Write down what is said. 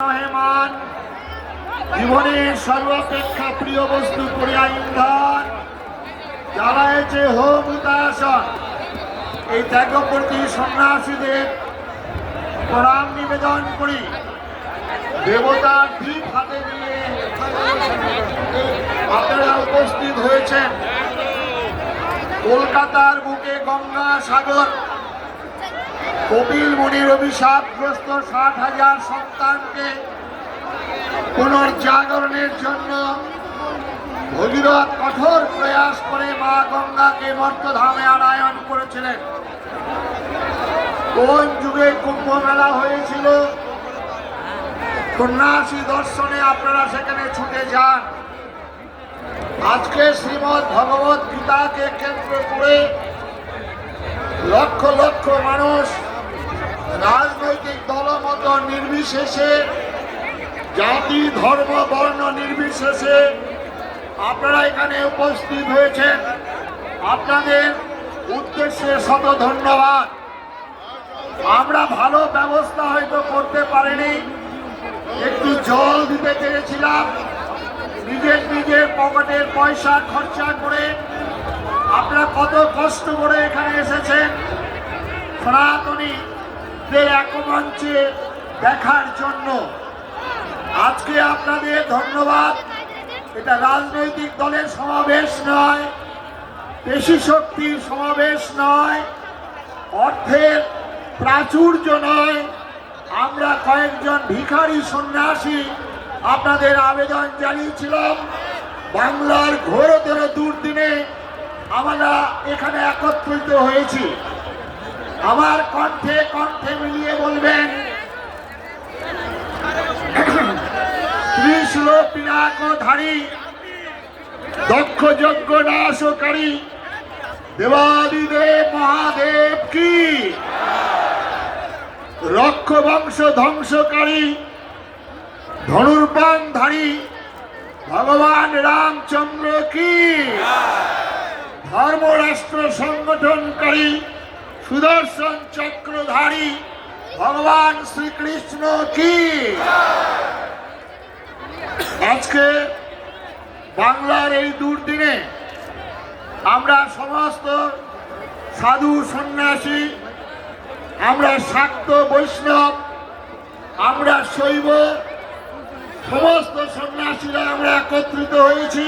মেহমান জীবনের সর্বাপেক্ষা প্রিয় বস্তু করিয়া ইন্ধন জ্বালায়েছে হোম হুতাশন। এই ত্যাগপ্রতি সন্ন্যাসীদের প্রণাম নিবেদন করি। দেবতার দ্বীপ হাতে নিয়ে আপনারা উপস্থিত হয়েছেন। কলকাতার বুকে গঙ্গা সাগর কপিল মুনির অভিশাপগ্রস্ত 60,000 সন্তানকে পুনর্জাগরণের জন্য ভগীরথ কঠোর প্রয়াস করে মা গঙ্গাকে মর্তধামে আনায়ন করেছিলেন। কোন যুগে কুম্ভ মেলা হয়েছিল, সন্ন্যাসী দর্শনে আপনারা সেখানে ছুটে যান। আজকে শ্রীমদ্ ভগবত গীতাকে কেন্দ্র করে লক্ষ লক্ষ মানুষ রাজনৈতিক দলমত নির্বিশেষে, জাতি ধর্ম বর্ণ নির্বিশেষে আপনারা এখানে উপস্থিত হয়েছেন। আপনাদের উদ্দেশ্যে শত ধন্যবাদ। আমরা ভালো ব্যবস্থা হয়তো করতে পারিনি, একটু জল দিতে চেয়েছিলাম, নিজের পকেটের পয়সা খরচা করে আপনারা কত কষ্ট করে এখানে এসেছেন সনাতনীদের একমঞ্চে দেখার জন্য। আজকে আপনাদের ধন্যবাদ। এটা রাজনৈতিক দলের সমাবেশ নয়, পেশি শক্তির সমাবেশ নয়, অর্থের প্রাচুর্য নয়। আমরা কয়েকজন ভিখারি সন্ন্যাসী আপনাদের আবেদন জানিয়েছিলাম। বাংলার ঘোরতর দুর্দিনে আমরা এখানে একত্রিত হয়েছি। আমার কণ্ঠে কণ্ঠে মিলিয়ে বলবেন, ত্রিশূল পিনাকধারী দক্ষ যজ্ঞ নাশকারী দেবাদিদেব মহাদেব কি, রক্ষ বংশ ধ্বংসকারী ধনুর্বাণধারী ভগবান রামচন্দ্র কি, ধর্মরাষ্ট্র সংগঠনকারী সুদর্শন চক্রধারী ভগবান শ্রীকৃষ্ণ কি। আজকে বাংলার এই দুর্দিনে আমরা সমস্ত সাধু সন্ন্যাসী, আমরা শাক্ত বৈষ্ণব, আমরা শৈব, সমস্ত সন্ন্যাসীরা আমরা একত্রিত হয়েছি।